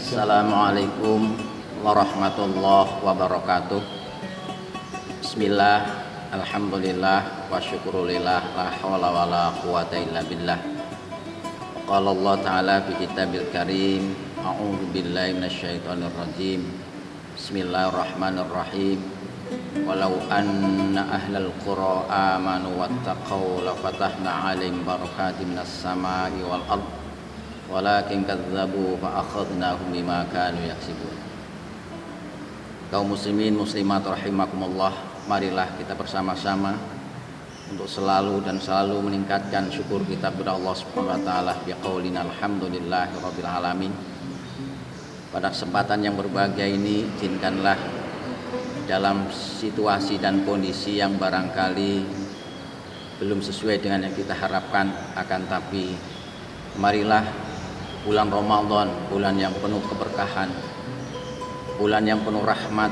Assalamualaikum warahmatullahi wabarakatuh. Bismillah, alhamdulillah, wa syukurulillah, la hawla wa la quwata illa billah. Qala Allah ta'ala fi kitabil karim, a'udzu billahi minasyaitonir rajim. Bismillahirrahmanirrahim. Walau anna ahlal qura amanu wattaqau la fatahna 'alaihim barakatim minas samai wal ardh walakin kadzdzabu fa akhadnahum bima kanu yaksibun. Kaum muslimin muslimat rahimakumullah, marilah kita bersama-sama untuk selalu meningkatkan syukur kita kepada Allah Subhanahu wa taala biqaulina alhamdulillahirabbil alamin. Pada kesempatan yang berbahagia ini, izinkanlah dalam situasi dan kondisi yang barangkali belum sesuai dengan yang kita harapkan, akan tapi marilah bulan Ramadan, bulan yang penuh keberkahan, bulan yang penuh rahmat,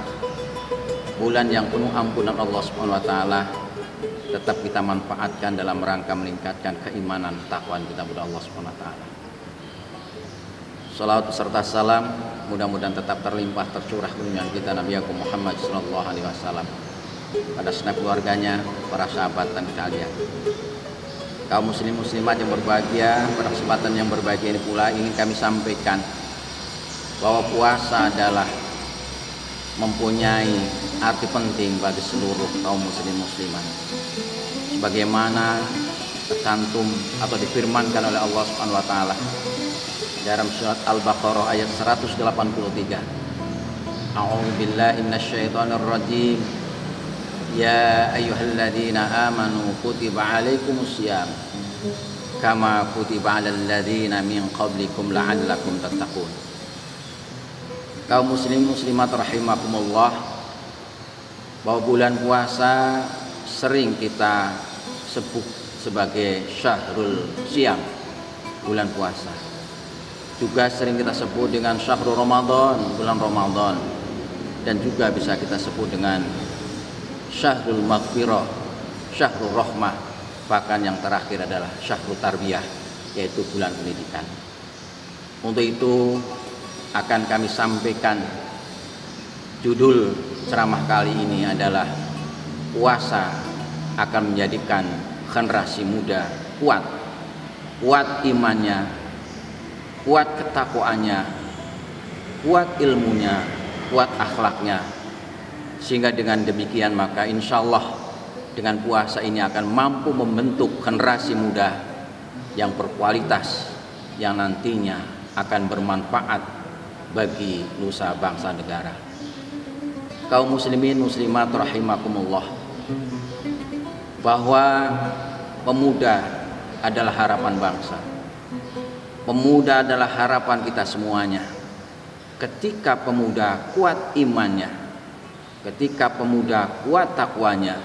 bulan yang penuh ampunan Allah Subhanahu wa taala, tetap kita manfaatkan dalam rangka meningkatkan keimanan takwa kita kepada Allah Subhanahu wa taala. Salawat serta salam mudah-mudahan tetap terlimpah tercurah kunjungan kita Nabi Muhammad sallallahu alaihi wasallam pada segenap keluarganya, para sahabat dan kalian. Kaum muslim muslimat yang berbahagia, pada kesempatan yang berbahagia ini pula ingin kami sampaikan bahwa puasa adalah mempunyai arti penting bagi seluruh kaum muslim muslimat. Sebagaimana tercantum atau difirmankan oleh Allah Subhanahu wa taala dalam surat Al-Baqarah ayat 183. A'udzu billahi minasyaitonir rajim. Ya ayyuhalladzina amanu kutiba 'alaikumusiyam kama kutiba 'alal ladzina min qablikum la'allakum tattaqun. Kaum muslim muslimat rahimakumullah, bahwa bulan puasa sering kita sebut sebagai syahrul siyam, bulan puasa. Juga sering kita sebut dengan syahrul Ramadan, bulan Ramadan. Dan juga bisa kita sebut dengan syahrul maghfirah, syahrul rahmah. Bahkan yang terakhir adalah syahrul tarbiyah, yaitu bulan pendidikan. Untuk itu akan kami sampaikan judul ceramah kali ini adalah puasa akan menjadikan generasi muda kuat imannya, kuat ketakwaannya, kuat ilmunya, kuat akhlaknya. Sehingga dengan demikian maka insya Allah dengan puasa ini akan mampu membentuk generasi muda yang berkualitas, yang nantinya akan bermanfaat bagi nusa bangsa negara. Kaum muslimin muslimat rahimakumullah, bahwa pemuda adalah harapan bangsa. Pemuda adalah harapan kita semuanya. Ketika pemuda kuat imannya, ketika pemuda kuat takwanya,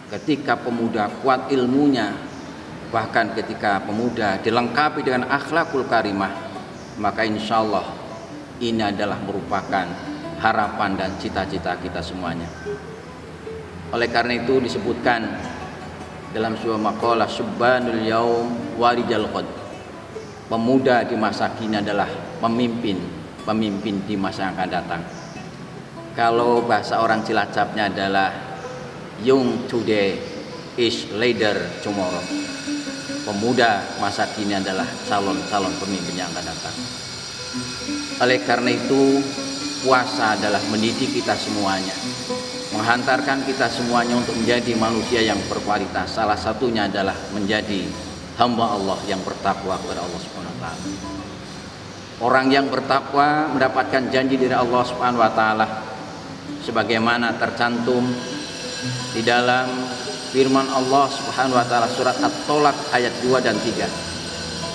ketika pemuda kuat ilmunya, bahkan ketika pemuda dilengkapi dengan akhlakul karimah, maka insya Allah ini adalah merupakan harapan dan cita-cita kita semuanya. Oleh karena itu disebutkan dalam sebuah maqalah, subhanul yaum warijal qad, pemuda di masa kini adalah pemimpin di masa yang akan datang. Kalau bahasa orang Cilacapnya adalah young today is leader tomorrow. Pemuda masa kini adalah calon pemimpin yang akan datang. Oleh karena itu puasa adalah mendidik kita semuanya, menghantarkan kita semuanya untuk menjadi manusia yang berkualitas. Salah satunya adalah menjadi hamba Allah yang bertakwa kepada Allah Subhanahu wa taala. Orang yang bertakwa mendapatkan janji dari Allah Subhanahu wa taala sebagaimana tercantum di dalam firman Allah Subhanahu wa taala surat At-Tolak ayat 2 dan 3.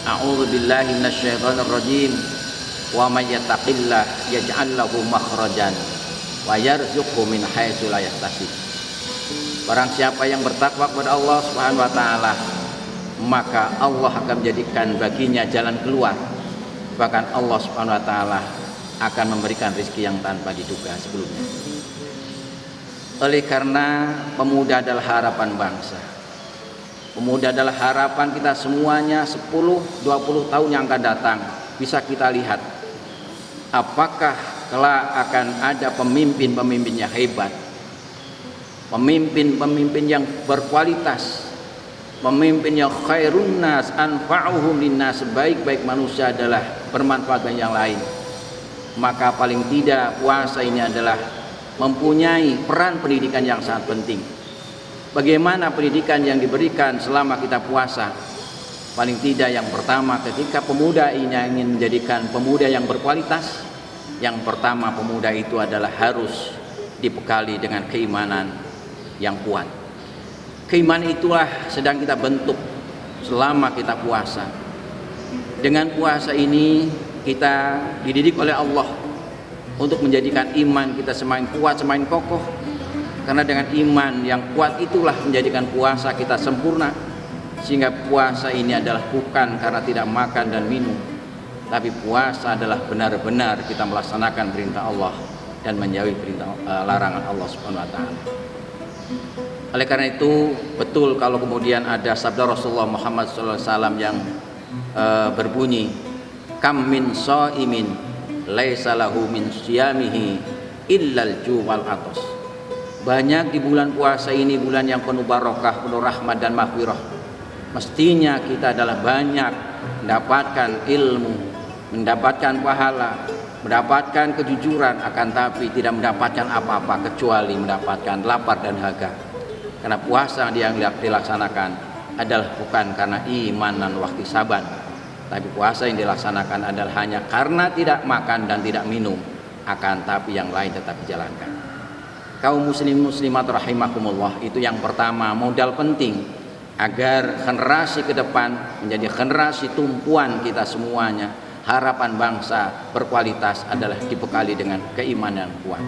A'udzu billahi minasyaitonir rajim. Wa may yattaqillah yaj'al lahu makhrajan wa yarzuqhu min haitsu la yahtasib. Barang siapa yang bertakwa kepada Allah Subhanahu wa taala, maka Allah akan menjadikan baginya jalan keluar. Bahkan Allah Subhanahu wa taala akan memberikan rezeki yang tanpa diduga sebelumnya. Oleh karena pemuda adalah harapan bangsa, pemuda adalah harapan kita semuanya 10-20 tahun yang akan datang. Bisa kita lihat apakah kelak akan ada pemimpin-pemimpin yang hebat, pemimpin-pemimpin yang berkualitas, pemimpin yang khairun nas anfa'uhum linnas, sebaik-baik manusia adalah bermanfaat bagi yang lain. Maka paling tidak puasa ini adalah mempunyai peran pendidikan yang sangat penting. Bagaimana pendidikan yang diberikan selama kita puasa? Paling tidak yang pertama, ketika pemuda ini ingin menjadikan pemuda yang berkualitas, yang pertama pemuda itu adalah harus dibekali dengan keimanan yang kuat. Keimanan itulah sedang kita bentuk selama kita puasa. Dengan puasa ini kita dididik oleh Allah untuk menjadikan iman kita semakin kuat, semakin kokoh. Karena dengan iman yang kuat itulah menjadikan puasa kita sempurna. Sehingga puasa ini adalah bukan karena tidak makan dan minum, tapi puasa adalah benar-benar kita melaksanakan perintah Allah dan menjauhi perintah larangan Allah Subhanahu wa taala. Oleh karena itu betul kalau kemudian ada sabda Rasulullah Muhammad SAW yang berbunyi, kam min shaimin laisa lahu min siyamihi illal ju' wal atas. Banyak di bulan puasa ini bulan yang penuh barokah, penuh rahmat dan maghfirah. Mestinya kita adalah banyak mendapatkan ilmu, mendapatkan pahala, mendapatkan kejujuran, akan tapi tidak mendapatkan apa-apa kecuali mendapatkan lapar dan dahaga. Karena puasa yang dilaksanakan adalah bukan karena iman dan wahtisaban, tapi puasa yang dilaksanakan adalah hanya karena tidak makan dan tidak minum, akan tapi yang lain tetap dijalankan. Kaum muslim muslimat rahimakumullah, itu yang pertama, modal penting agar generasi ke depan menjadi generasi tumpuan kita semuanya. Harapan bangsa berkualitas adalah dibekali dengan keimanan kuat.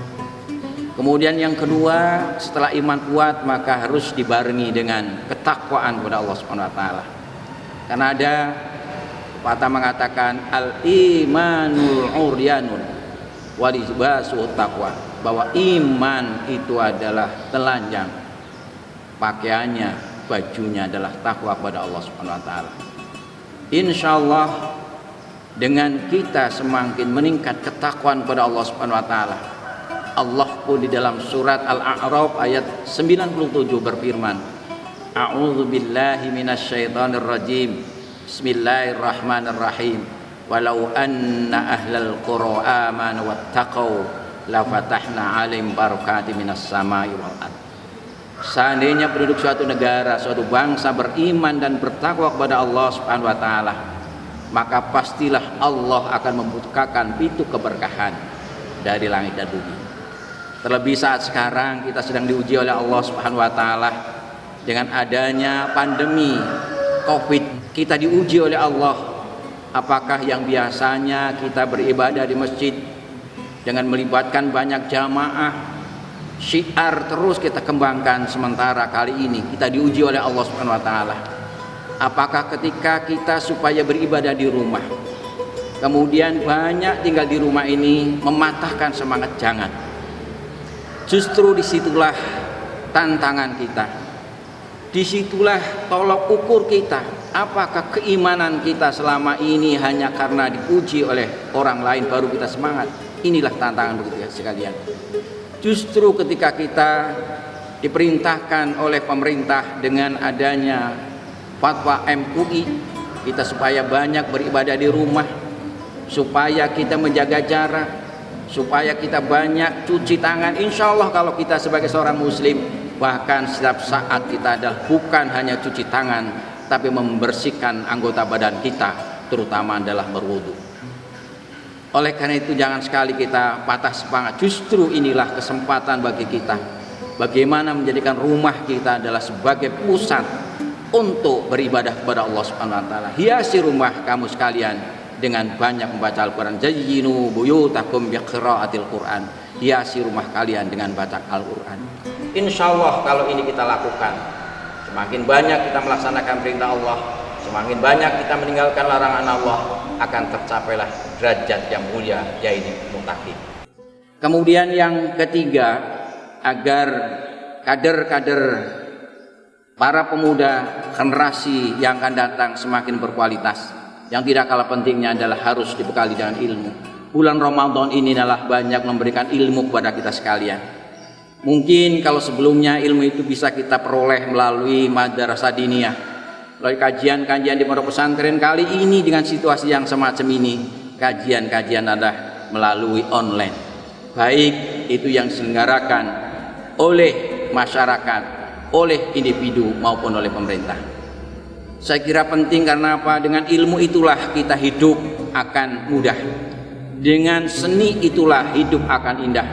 Kemudian yang kedua, setelah iman kuat maka harus dibarengi dengan ketakwaan kepada Allah Subhanahu wa taala. Karena ada pepatah mengatakan al-imanul uryanun wa libasu taqwa, bahwa iman itu adalah telanjang, pakaiannya, bajunya adalah takwa kepada Allah Subhanahu wa taala. Insyaallah dengan kita semakin meningkat ketakwaan kepada Allah Subhanahu wa taala, Allah pun di dalam surat Al-A'raf ayat 97 berfirman, A'udzu billahi minasyaitonir rajim. Bismillahirrahmanirrahim. Walau anna ahlal qura amanu wattaqau la fatahna 'alaihim barakatim minas sama'i wal ardh. Seandainya penduduk suatu negara, suatu bangsa beriman dan bertakwa kepada Allah Subhanahu wa taala, maka pastilah Allah akan membukakan pintu keberkahan dari langit dan bumi. Terlebih saat sekarang kita sedang diuji oleh Allah Subhanahu wa taala dengan adanya pandemi Covid. Kita diuji oleh Allah, apakah yang biasanya kita beribadah di masjid dengan melibatkan banyak jamaah, syiar terus kita kembangkan, sementara kali ini kita diuji oleh Allah Subhanahu wa taala. Apakah ketika kita supaya beribadah di rumah, kemudian banyak tinggal di rumah ini mematahkan semangat? Jangan. Justru disitulah tantangan kita, disitulah tolok ukur kita. Apakah keimanan kita selama ini hanya karena dipuji oleh orang lain baru kita semangat? Inilah tantangan begitu ya sekalian. Justru ketika kita diperintahkan oleh pemerintah dengan adanya fatwa MUI, kita supaya banyak beribadah di rumah, supaya kita menjaga jarak, supaya kita banyak cuci tangan. Insya Allah kalau kita sebagai seorang muslim, bahkan setiap saat kita adalah bukan hanya cuci tangan, tapi membersihkan anggota badan kita, terutama adalah berwudu. Oleh karena itu jangan sekali kita patah semangat. Justru inilah kesempatan bagi kita, bagaimana menjadikan rumah kita adalah sebagai pusat untuk beribadah kepada Allah Subhanahu wa taala. Hiasi rumah kamu sekalian dengan banyak membaca Al-Qur'an. Zayyinu buyutakum biqiraatil Qur'an. Hiasi rumah kalian dengan baca Al-Qur'an. Insyaallah kalau ini kita lakukan, semakin banyak kita melaksanakan perintah Allah, semakin banyak kita meninggalkan larangan Allah, akan tercapailah derajat yang mulia, yaitu muttaqin. Kemudian yang ketiga, agar kader-kader para pemuda generasi yang akan datang semakin berkualitas, yang tidak kalah pentingnya adalah harus dibekali dengan ilmu. bulan Ramadan ini adalah banyak memberikan ilmu kepada kita sekalian. Mungkin kalau sebelumnya ilmu itu bisa kita peroleh melalui madrasah diniyah, melalui kajian-kajian di pondok pesantren, kali ini dengan situasi yang semacam ini, kajian-kajian adalah melalui online. Baik itu yang diselenggarakan oleh masyarakat, oleh individu maupun oleh pemerintah. Saya kira penting karena apa? Dengan ilmu itulah kita hidup akan mudah. Dengan seni itulah hidup akan indah.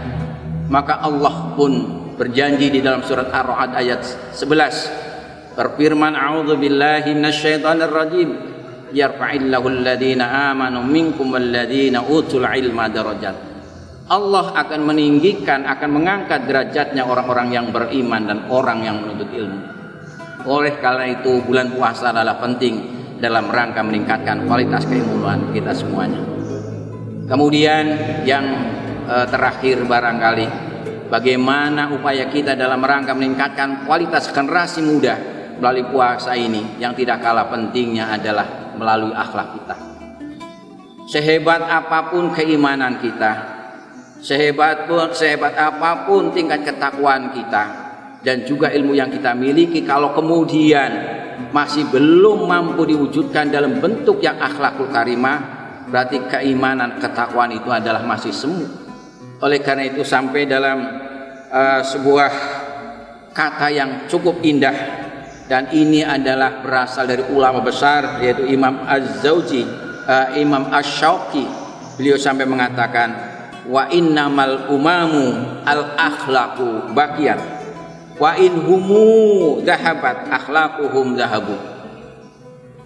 Maka Allah pun berjanji di dalam surat Ar-Ra'd ayat 11 berfirman, a'udzubillahi minasyaitonir rajim, yarfa'illahu alladhina amanu minkum walladhina utul ilma darajat. Allah akan meninggikan, akan mengangkat derajatnya orang-orang yang beriman dan orang yang menuntut ilmu. Oleh karena itu bulan puasa adalah penting dalam rangka meningkatkan kualitas keilmuan kita semuanya. Kemudian yang terakhir barangkali, bagaimana upaya kita dalam rangka meningkatkan kualitas generasi muda melalui puasa ini, yang tidak kalah pentingnya adalah melalui akhlak kita. Sehebat apapun keimanan kita, sehebat apapun tingkat ketakwaan kita, dan juga ilmu yang kita miliki, kalau kemudian masih belum mampu diwujudkan dalam bentuk yang akhlakul karimah, berarti keimanan, ketakwaan itu adalah masih semu. Oleh karena itu sampai dalam sebuah kata yang cukup indah, dan ini adalah berasal dari ulama besar yaitu Imam Az-Zawji, Imam Asy-Syauqi. Beliau sampai mengatakan, wa innamal umamu al akhlaqu baqiyat wa in humu dhahabat akhlaquhum dhahabu.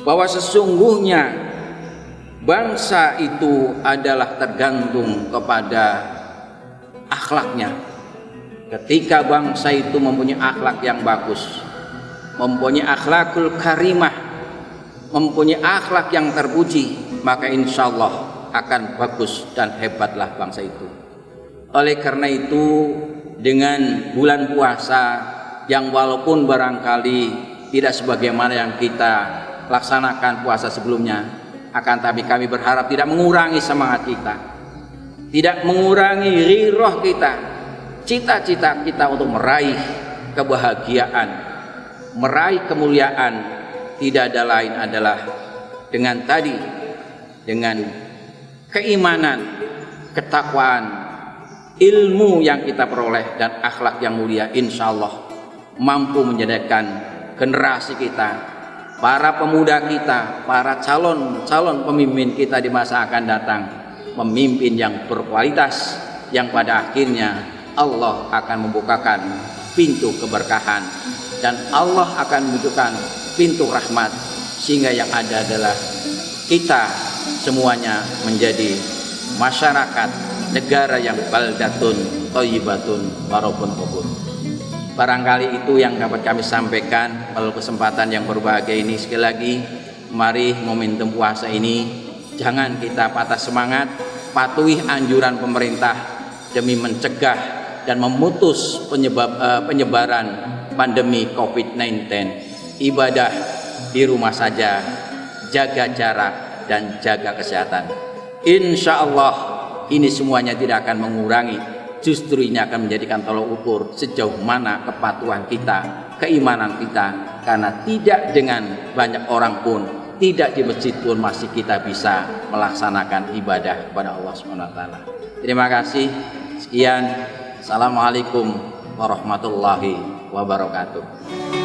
Bahwa sesungguhnya bangsa itu adalah tergantung kepada akhlaknya. Ketika bangsa itu mempunyai akhlak yang bagus, mempunyai akhlakul karimah, mempunyai akhlak yang terpuji, maka insya Allah akan bagus dan hebatlah bangsa itu. Oleh karena itu, dengan bulan puasa yang walaupun barangkali tidak sebagaimana yang kita laksanakan puasa sebelumnya, akan tapi kami berharap tidak mengurangi semangat kita, tidak mengurangi ghirah kita, cita-cita kita untuk meraih kebahagiaan, meraih kemuliaan. Tidak ada lain adalah dengan tadi, dengan keimanan, ketakwaan, ilmu yang kita peroleh dan akhlak yang mulia, insya Allah mampu menjadikan generasi kita, para pemuda kita, para calon pemimpin kita di masa akan datang, memimpin yang berkualitas, yang pada akhirnya Allah akan membukakan pintu keberkahan dan Allah akan membukakan pintu rahmat, sehingga yang ada adalah kita semuanya menjadi masyarakat negara yang baldatun thayyibatun warabun qabul. Barangkali itu yang dapat kami sampaikan melalui kesempatan yang berbahagia ini. Sekali lagi, mari momentum puasa ini jangan kita patah semangat, patuhi anjuran pemerintah demi mencegah dan memutus penyebaran pandemi COVID-19. Ibadah di rumah saja, jaga jarak dan jaga kesehatan. Insya Allah ini semuanya tidak akan mengurangi, justru ini akan menjadikan tolok ukur sejauh mana kepatuhan kita, keimanan kita. Karena tidak dengan banyak orang pun, tidak di masjid pun masih kita bisa melaksanakan ibadah kepada Allah SWT. Terima kasih. Sekian. Assalamualaikum warahmatullahi wabarakatuh.